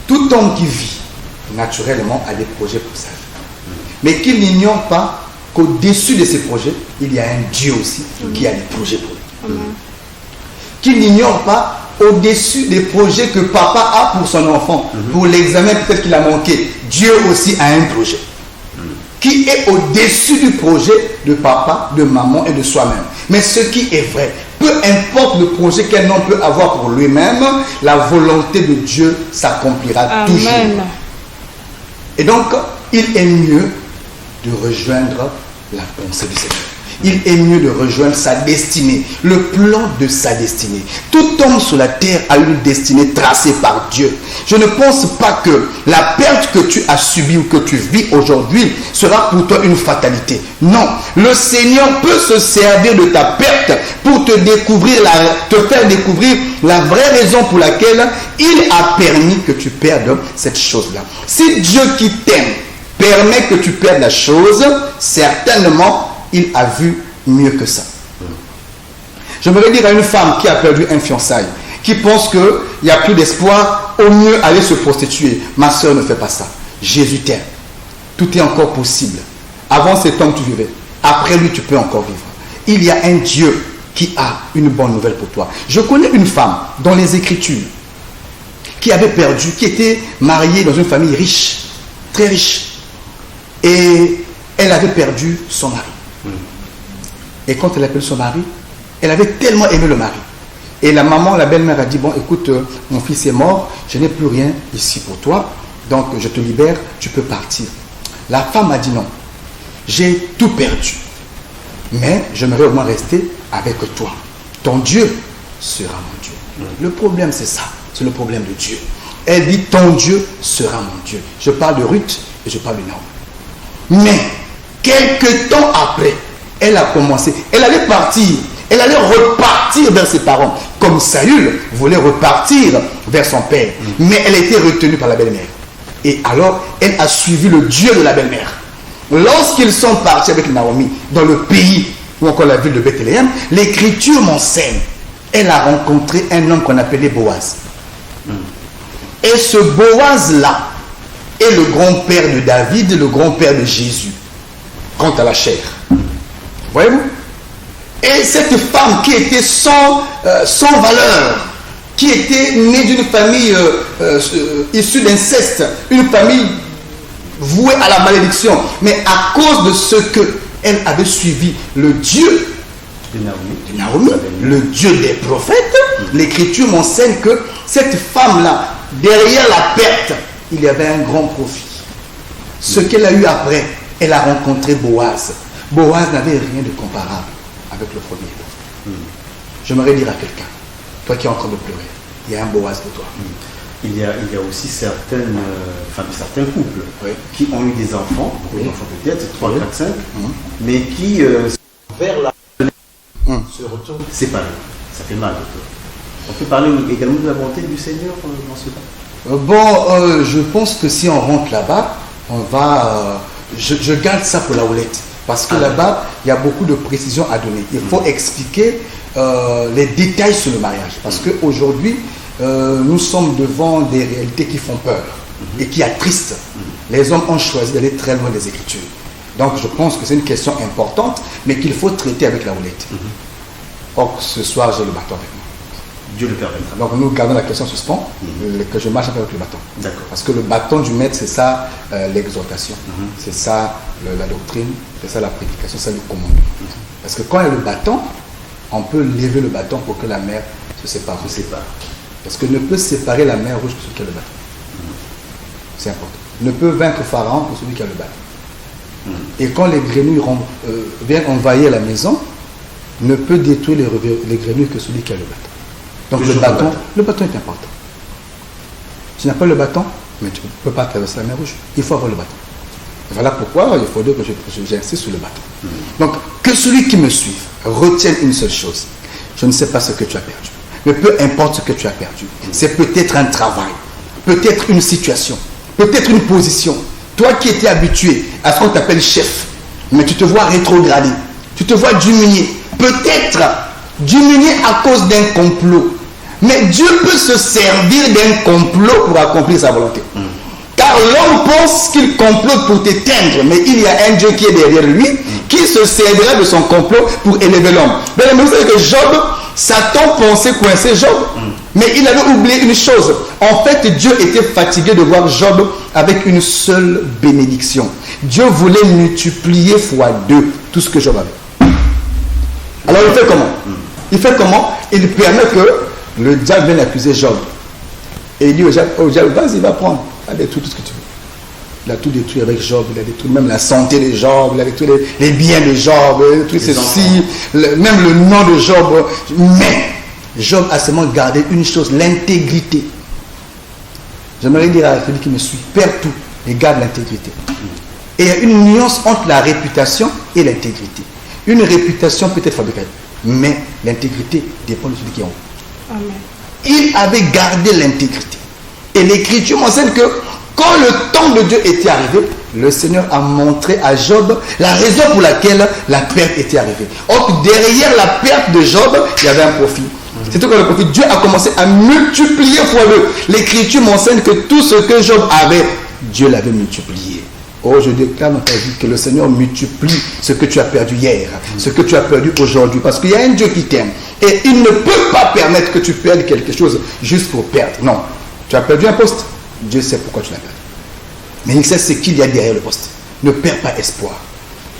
Tout homme qui vit, naturellement, a des projets pour sa vie. Mais qu'il n'ignore pas qu'au-dessus de ces projets, il y a un Dieu aussi qui a des projets pour lui. Qu'il n'ignore pas au-dessus des projets que papa a pour son enfant, pour l'examen peut-être qu'il a manqué. Dieu aussi a un projet qui est au-dessus du projet de papa, de maman et de soi-même. Mais ce qui est vrai, peu importe le projet qu'un homme peut avoir pour lui-même, la volonté de Dieu s'accomplira toujours. Et donc, il est mieux de rejoindre la pensée du Seigneur. Il est mieux de rejoindre sa destinée, le plan de sa destinée. Tout homme sur la terre a une destinée tracée par Dieu. Je ne pense pas que la perte que tu as subie ou que tu vis aujourd'hui sera pour toi une fatalité. Non, le Seigneur peut se servir de ta perte pour te faire découvrir la vraie raison pour laquelle il a permis que tu perdes cette chose-là. Si Dieu qui t'aime permet que tu perdes la chose, certainement il a vu mieux que ça. J'aimerais dire à une femme qui a perdu un fiançaille, qui pense qu'il n'y a plus d'espoir, au mieux aller se prostituer. Ma soeur, ne fais pas ça. Jésus t'aime. Tout est encore possible. Avant cet homme, tu vivais. Après lui, tu peux encore vivre. Il y a un Dieu qui a une bonne nouvelle pour toi. Je connais une femme dans les Écritures qui avait perdu, qui était mariée dans une famille riche, très riche. Et elle avait perdu son mari. Et quand elle a perdu son mari, elle avait tellement aimé le mari. Et la maman, la belle-mère a dit, bon, écoute, mon fils est mort, je n'ai plus rien ici pour toi, donc je te libère, tu peux partir. La femme a dit non, j'ai tout perdu, mais j'aimerais au moins rester avec toi. Ton Dieu sera mon Dieu. Le problème, c'est ça, c'est le problème de Dieu. Elle dit, ton Dieu sera mon Dieu. Je parle de Ruth et je parle de Naomi. Mais, quelque temps après, elle a commencé, elle allait partir, elle allait repartir vers ses parents, comme Saül voulait repartir vers son père, mais elle était retenue par la belle-mère. Et alors, elle a suivi le Dieu de la belle-mère. Lorsqu'ils sont partis avec Naomi dans le pays, ou encore la ville de Bethléem, l'Écriture m'enseigne, elle a rencontré un homme qu'on appelait Boaz. Et ce Boaz-là est le grand-père de David, le grand-père de Jésus, quant à la chair. Voyez-vous? Et cette femme qui était sans valeur, qui était née d'une famille issue d'inceste, une famille vouée à la malédiction, mais à cause de ce qu'elle avait suivi, le Dieu de Naomi, le Dieu des prophètes, l'Écriture m'enseigne que cette femme-là, derrière la perte, il y avait un grand profit. Ce qu'elle a eu après, elle a rencontré Boaz. Boaz n'avait rien de comparable avec le premier. J'aimerais dire à quelqu'un, toi qui es en train de pleurer, il y a un Boaz pour toi. Il y a aussi certains couples qui ont eu des enfants, peut-être 3, 4, 5, mais qui vers la se retournent séparés. Ça fait mal. On peut parler également de la volonté du Seigneur dans ce cas. Je pense que si on rentre là-bas, on va... je garde ça pour la houlette. Parce que là-bas, il y a beaucoup de précisions à donner. Il faut expliquer les détails sur le mariage. Parce qu'aujourd'hui, nous sommes devant des réalités qui font peur et qui attristent. Les hommes ont choisi d'aller très loin des Écritures. Donc je pense que c'est une question importante, mais qu'il faut traiter avec la houlette. Or, ce soir, j'ai le bâton avec moi. Dieu le permettra. Donc nous gardons la question en suspens, que je marche avec le bâton. D'accord. Parce que le bâton du maître, c'est ça l'exhortation, c'est ça la doctrine, c'est ça la prédication, c'est le commandement. Parce que quand il y a le bâton, on peut lever le bâton pour que la mer se sépare. Parce que ne peut séparer la mer rouge que celui qui a le bâton. C'est important. Ne peut vaincre Pharaon que celui qui a le bâton. Et quand les grenouilles viennent envahir la maison, ne peut détruire les grenouilles que celui qui a le bâton. Donc le bâton est important. Tu n'as pas le bâton, mais tu ne peux pas traverser la mer rouge. Il faut avoir le bâton. Voilà pourquoi il faudrait que j'insiste sur le bâton. Donc que celui qui me suive retienne une seule chose. Je ne sais pas ce que tu as perdu. Mais peu importe ce que tu as perdu. C'est peut-être un travail, peut-être une situation, peut-être une position. Toi qui étais habitué à ce qu'on t'appelle chef, mais tu te vois rétrogradé, tu te vois diminuer. Peut-être diminuer à cause d'un complot. Mais Dieu peut se servir d'un complot pour accomplir sa volonté. Car l'homme pense qu'il complote pour t'éteindre, mais il y a un Dieu qui est derrière lui, qui se servira de son complot pour élever l'homme. Mais vous savez que Job, Satan pensait coincer Job, mais il avait oublié une chose. En fait, Dieu était fatigué de voir Job avec une seule bénédiction. Dieu voulait multiplier fois 2 tout ce que Job avait. Alors il fait comment? Il permet que le diable vienne accuser Job. Et il dit au diable, vas-y, va prendre. Il a détruit tout ce que tu veux. Il a tout détruit avec Job, il a détruit même la santé de Job, il a détruit les biens de Job, il a détruit ceci, même le nom de Job. Mais Job a seulement gardé une chose, l'intégrité. J'aimerais dire à celui qui me suit, perds tout et garde l'intégrité. Et il y a une nuance entre la réputation et l'intégrité. Une réputation peut être fabriquée, mais l'intégrité dépend de celui qui est en haut. Amen. Il avait gardé l'intégrité. Et l'Écriture m'enseigne que quand le temps de Dieu était arrivé, le Seigneur a montré à Job la raison pour laquelle la perte était arrivée. Or, derrière la perte de Job, il y avait un profit. C'est tout que le profit. Dieu a commencé à multiplier fois 2. L'Écriture m'enseigne que tout ce que Job avait, Dieu l'avait multiplié. Oh, je déclare dans ta vie que le Seigneur multiplie ce que tu as perdu hier, ce que tu as perdu aujourd'hui. Parce qu'il y a un Dieu qui t'aime. Et il ne peut pas permettre que tu perdes quelque chose juste pour perdre. Non. Tu as perdu un poste. Dieu sait pourquoi tu l'as perdu. Mais il sait ce qu'il y a derrière le poste. Ne perds pas espoir.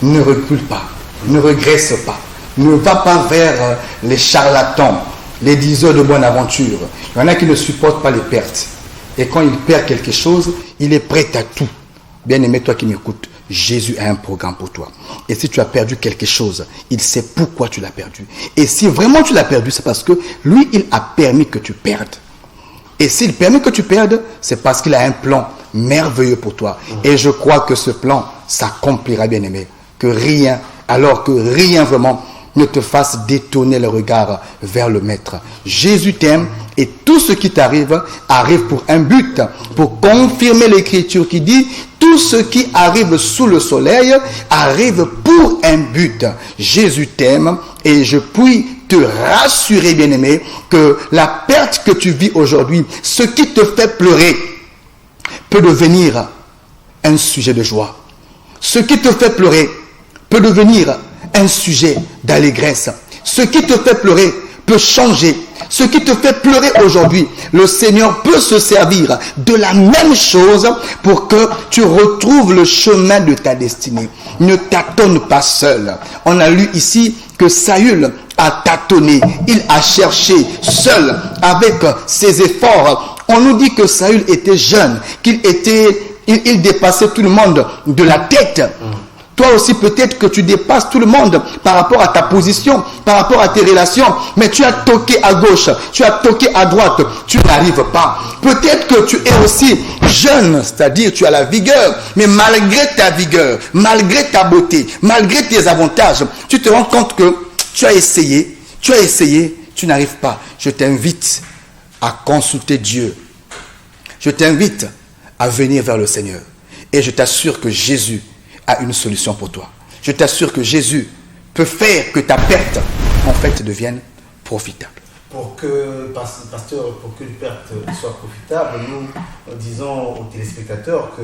Ne recule pas. Ne regresse pas. Ne va pas vers les charlatans, les diseurs de bonne aventure. Il y en a qui ne supportent pas les pertes. Et quand il perd quelque chose, il est prêt à tout. Bien-aimé, toi qui m'écoutes, Jésus a un programme pour toi. Et si tu as perdu quelque chose, il sait pourquoi tu l'as perdu. Et si vraiment tu l'as perdu, c'est parce que lui, il a permis que tu perdes. Et s'il permet que tu perdes, c'est parce qu'il a un plan merveilleux pour toi. Et je crois que ce plan s'accomplira, bien-aimé. Que rien, alors que rien vraiment, ne te fasse détourner le regard vers le Maître. Jésus t'aime et tout ce qui t'arrive, arrive pour un but, pour confirmer l'Écriture qui dit tout ce qui arrive sous le soleil arrive pour un but. Jésus t'aime et je puis te rassurer, bien-aimé, que la perte que tu vis aujourd'hui, ce qui te fait pleurer, peut devenir un sujet de joie. Ce qui te fait pleurer peut devenir un sujet d'allégresse. Ce qui te fait pleurer peut changer. Ce qui te fait pleurer aujourd'hui, le Seigneur peut se servir de la même chose pour que tu retrouves le chemin de ta destinée. Ne tâtonne pas seul. On a lu ici que Saül a tâtonné. Il a cherché seul avec ses efforts. On nous dit que Saül était jeune, il dépassait tout le monde de la tête. Toi aussi, peut-être que tu dépasses tout le monde par rapport à ta position, par rapport à tes relations. Mais tu as toqué à gauche, tu as toqué à droite, tu n'arrives pas. Peut-être que tu es aussi jeune, c'est-à-dire tu as la vigueur. Mais malgré ta vigueur, malgré ta beauté, malgré tes avantages, tu te rends compte que tu as essayé, tu n'arrives pas. Je t'invite à consulter Dieu. Je t'invite à venir vers le Seigneur. Et je t'assure que Jésus a une solution pour toi. Je t'assure que Jésus peut faire que ta perte, en fait, devienne profitable. Pour que, pasteur, pour qu'une perte soit profitable, nous disons aux téléspectateurs que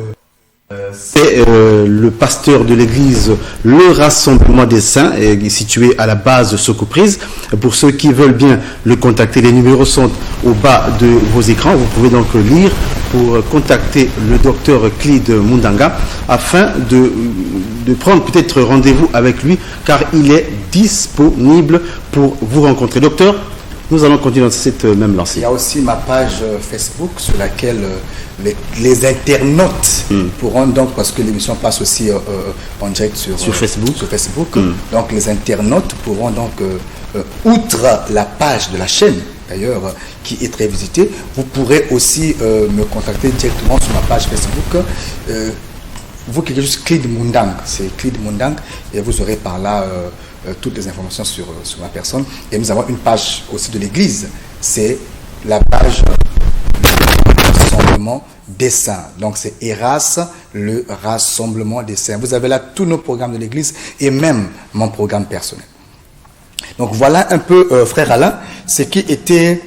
c'est le pasteur de l'église Le Rassemblement des Saints, situé à la base Socoprise. Pour ceux qui veulent bien le contacter, les numéros sont au bas de vos écrans. Vous pouvez donc lire pour contacter le docteur Clyde Mundanga afin de prendre peut-être rendez-vous avec lui, car il est disponible pour vous rencontrer. Docteur, nous allons continuer dans cette même lancée. Il y a aussi ma page Facebook sur laquelle les internautes pourront donc, parce que l'émission passe aussi en direct sur Facebook. Donc les internautes pourront donc, outre la page de la chaîne d'ailleurs qui est très visitée, vous pourrez aussi me contacter directement sur ma page Facebook. Vous cliquez juste Clyde Mundang, c'est Clyde Mundang, et vous aurez par là toutes les informations sur ma personne. Et nous avons une page aussi de l'église, c'est la page du Rassemblement des Saints. Donc c'est ERAS, le Rassemblement des Saints. Vous avez là tous nos programmes de l'église et même mon programme personnel. Donc voilà un peu, frère Alain, ce qui était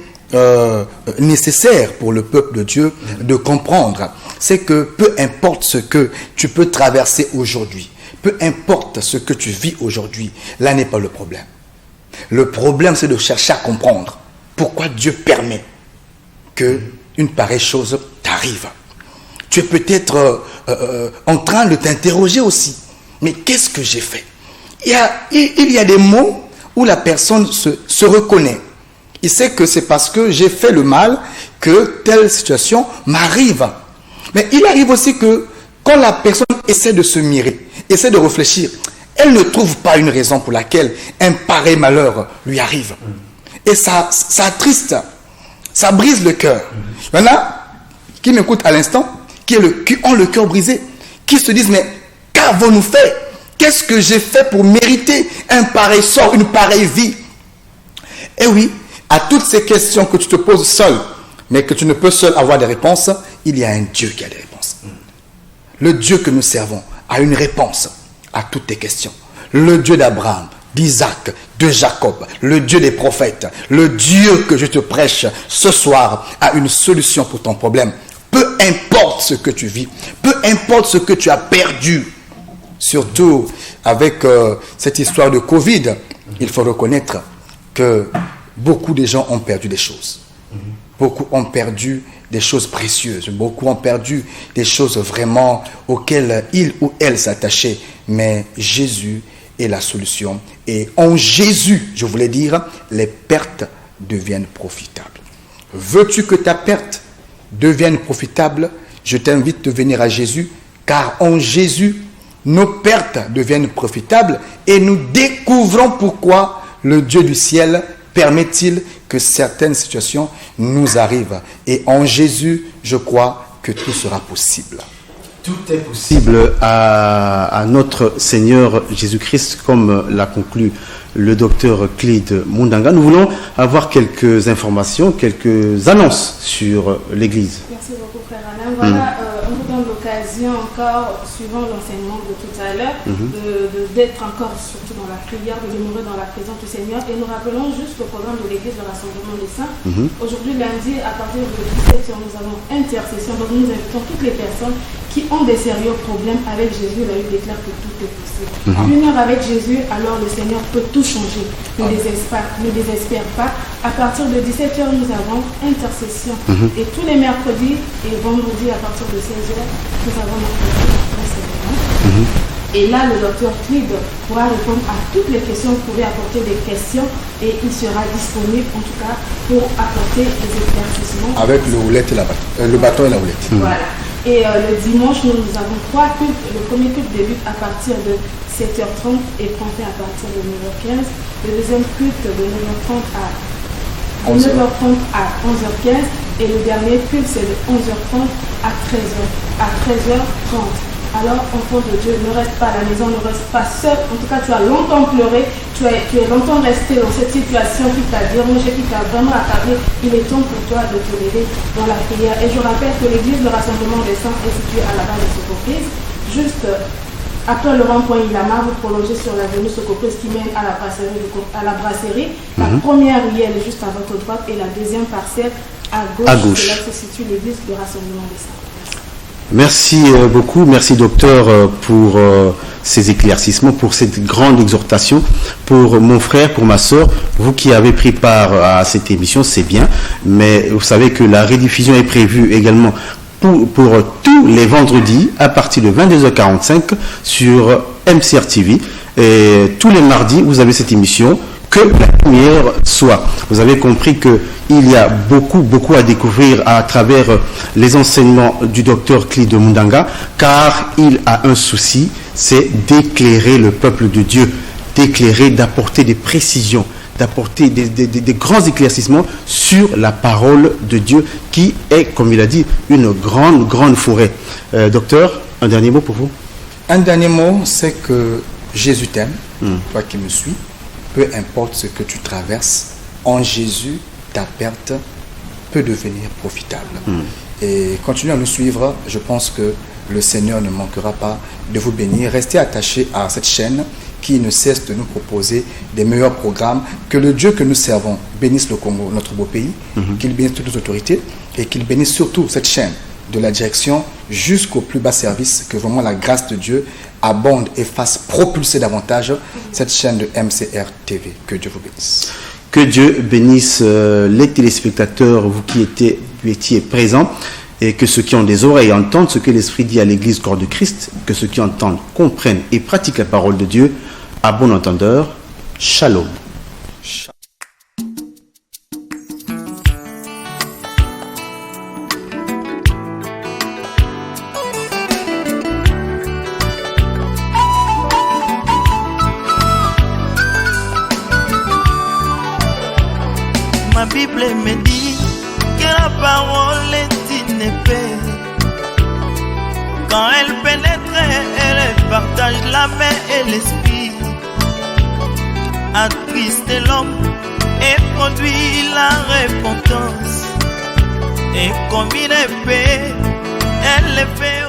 nécessaire pour le peuple de Dieu de comprendre. C'est que peu importe ce que tu peux traverser aujourd'hui, peu importe ce que tu vis aujourd'hui, là n'est pas le problème. Le problème, c'est de chercher à comprendre pourquoi Dieu permet qu'une pareille chose t'arrive. Tu es peut-être en train de t'interroger aussi. Mais qu'est-ce que j'ai fait? Il y a des mots où la personne se reconnaît. Il sait que c'est parce que j'ai fait le mal que telle situation m'arrive. Mais il arrive aussi que quand la personne essaie de se mirer, essaie de réfléchir, elle ne trouve pas une raison pour laquelle un pareil malheur lui arrive. Et ça attriste, ça brise le cœur. Maintenant, qui m'écoute à l'instant, qui ont le cœur brisé, qui se disent, mais qu'avons-nous fait? Qu'est-ce que j'ai fait pour mériter un pareil sort, une pareille vie? Eh oui, à toutes ces questions que tu te poses seul, mais que tu ne peux seul avoir des réponses, il y a un Dieu qui a des réponses. Le Dieu que nous servons a une réponse à toutes tes questions. Le Dieu d'Abraham, d'Isaac, de Jacob, le Dieu des prophètes, le Dieu que je te prêche ce soir a une solution pour ton problème. Peu importe ce que tu vis, peu importe ce que tu as perdu, surtout avec cette histoire de Covid, il faut reconnaître que beaucoup de gens ont perdu des choses. Beaucoup ont perdu des choses précieuses. Beaucoup ont perdu des choses vraiment auxquelles il ou elle s'attachait. Mais Jésus est la solution. Et en Jésus, je voulais dire, les pertes deviennent profitables. Veux-tu que ta perte devienne profitable? Je t'invite de venir à Jésus, car en Jésus, nos pertes deviennent profitables et nous découvrons pourquoi le Dieu du ciel permet-il que certaines situations nous arrivent. Et en Jésus, je crois que tout sera possible. Tout est possible à notre Seigneur Jésus-Christ, comme l'a conclu le docteur Clyde Mundanga. Nous voulons avoir quelques informations, quelques annonces sur l'Église. Merci beaucoup, frère Alain. Voilà, on vous donne l'occasion encore, suivant l'enseignement de tout à l'heure, d'être encore surtout dans la prière, de demeurer dans la présence du Seigneur. Et nous rappelons juste le programme de l'Église de Rassemblement des Saints. Aujourd'hui, lundi, à partir de 17h, nous avons intercession. Donc nous invitons toutes les personnes qui ont des sérieux problèmes, avec Jésus, la Bible déclare que tout est possible. Une heure avec Jésus, alors le Seigneur peut tout changer. Ne désespère pas. À partir de 17h, nous avons intercession. Et tous les mercredis et vendredis, à partir de 16h, nous avons notre enseignement. Et là, le docteur Clid pourra répondre à toutes les questions. Vous pouvez apporter des questions et il sera disponible, en tout cas, pour apporter des éclaircissements. Avec le houlette et le bâton et la houlette. Voilà. Et le dimanche, nous avons 3 cultes. Le premier culte débute à partir de 7h30 et prend fin à partir de 9h15. Le deuxième culte de 9h30 à 11h15. Et le dernier culte, c'est de 11h30 à 13h30. Alors, enfant de Dieu, ne reste pas à la maison, ne reste pas seul. En tout cas, tu as longtemps pleuré, tu es longtemps resté dans cette situation qui t'a dérangé, qui t'a vraiment accablé. Il est temps pour toi de te lever dans la prière. Et je rappelle que l'église de Rassemblement des Saints est située à la base de Socoprise, juste après le rond-point Ilama, vous prolongez sur l'avenue Socoprise qui mène à la brasserie. La première rielle est juste à votre droite et la deuxième parcelle à gauche. C'est là que se situe l'église de Rassemblement des Saints. Merci beaucoup, merci docteur pour ces éclaircissements, pour cette grande exhortation, pour mon frère, pour ma soeur. Vous qui avez pris part à cette émission, c'est bien, mais vous savez que la rediffusion est prévue également pour tous les vendredis à partir de 22h45 sur MCR TV. Et tous les mardis, vous avez cette émission. Que la lumière soit. Vous avez compris qu'il y a beaucoup à découvrir à travers les enseignements du docteur Clid Mundanga, car il a un souci, c'est d'éclairer le peuple de Dieu, d'apporter des précisions, d'apporter des grands éclaircissements sur la parole de Dieu, qui est, comme il a dit, une grande forêt. Docteur, un dernier mot pour vous? Un dernier mot, c'est que Jésus t'aime, toi qui me suis. Peu importe ce que tu traverses, en Jésus, ta perte peut devenir profitable. Et continuez à nous suivre. Je pense que le Seigneur ne manquera pas de vous bénir. Restez attachés à cette chaîne qui ne cesse de nous proposer des meilleurs programmes. Que le Dieu que nous servons bénisse le Congo, notre beau pays, qu'il bénisse toutes les autorités et qu'il bénisse surtout cette chaîne de la direction jusqu'au plus bas service, que vraiment la grâce de Dieu abonde et fasse propulser davantage cette chaîne de MCR TV. Que Dieu vous bénisse. Que Dieu bénisse les téléspectateurs, vous qui étiez présents, et que ceux qui ont des oreilles entendent ce que l'Esprit dit à l'Église corps de Christ, que ceux qui entendent comprennent et pratiquent la parole de Dieu. À bon entendeur, shalom. Ma Bible me dit que la parole est une épée. Quand elle pénètre, elle partage l'âme et l'esprit. Attriste l'homme et produit la repentance. Et comme une épée, elle les fait